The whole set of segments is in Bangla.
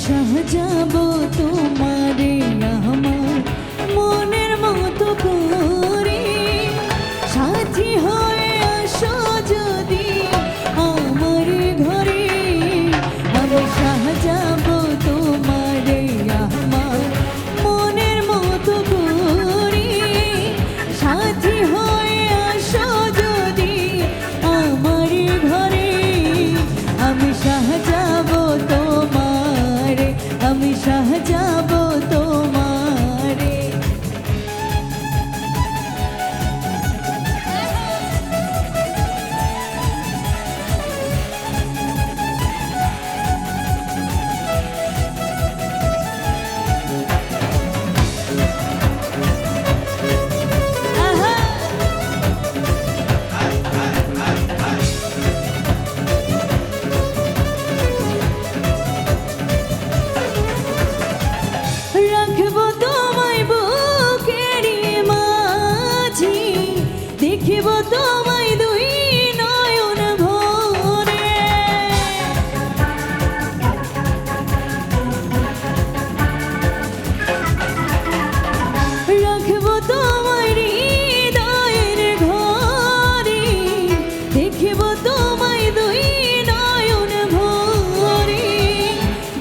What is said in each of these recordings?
সাজাবো তোমারে আমার মনের মতো করে, সাথী হয়ে আসো যদি আমার ঘরে। আমি সাজাবো তোমারে আমার মনের মতো করে, সাথী হয়ে আসো যদি আমার ঘরে। আমি সাজাবো তোমারে, আমি সাজাবো তোমারে। রাখবো তোমায় বুকেরই মাঝে, দেখিব তোমায় দুই নয়ন ভরে। রাখবো তোমায় হৃদয়ের ঘরে, দেখিব তোমায় দুই নয়ন ভরে।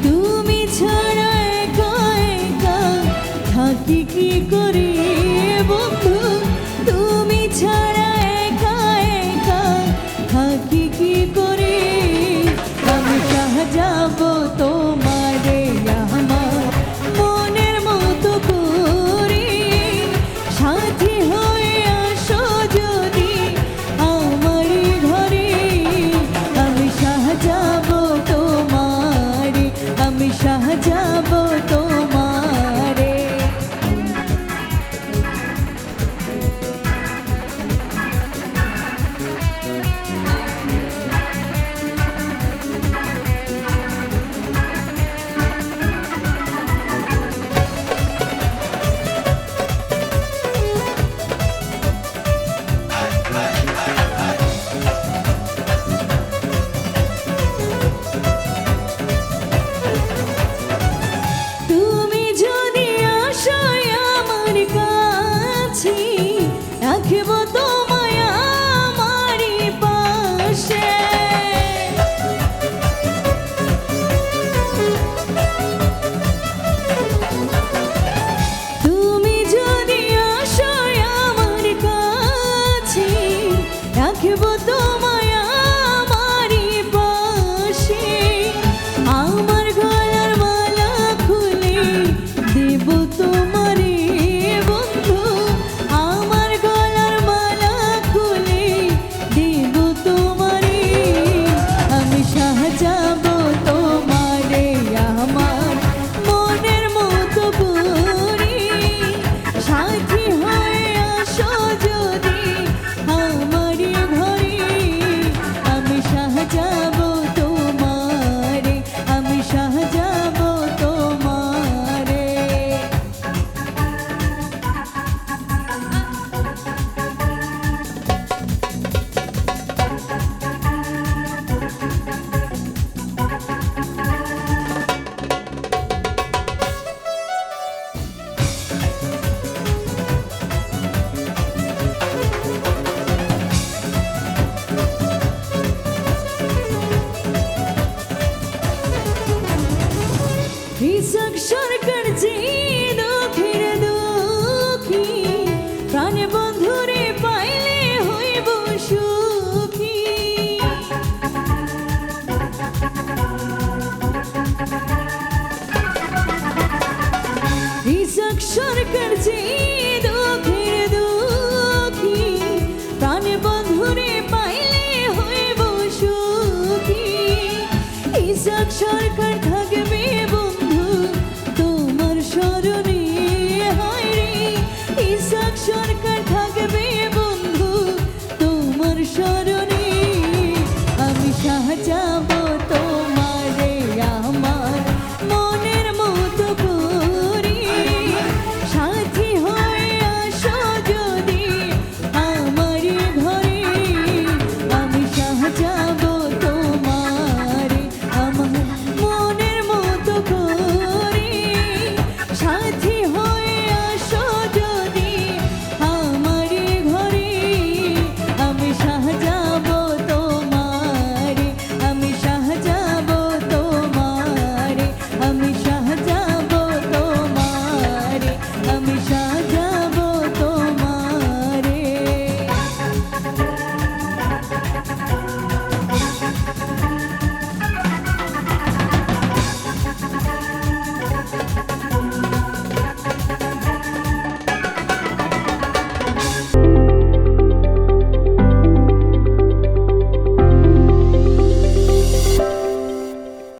তুমি ছাড়া একা একা থাকি কি করে বন্ধু, তুমি ছাড়া একা একা থাকি কি করে। আমি সাজাবো তোমারে আমার মনের মতো করে, সাথী হয়ে আসো যদি আমার ঘরে। আমি সাজাবো তোমারে, আমি সাজাবো তোমারে। তুমি যদি আসো আমার কাছে, রাখব তোমায় আমারই পাশে। তুমি যদি আসো আমার কাছে, রাখব তোমায় আমারই পাশে। আমার গলার মালা খুলে দেব তোমারে বন্ধু, আমার গলার মালা খুলে দেব তোমারে। আমি সাজাবো তোমারে আমার মনের মতো করে, সাথী হয়ে আসো যদি আমার ঘরে। আমি সাজাবো তোমারে, আমি সাজাবো তোমারে। He's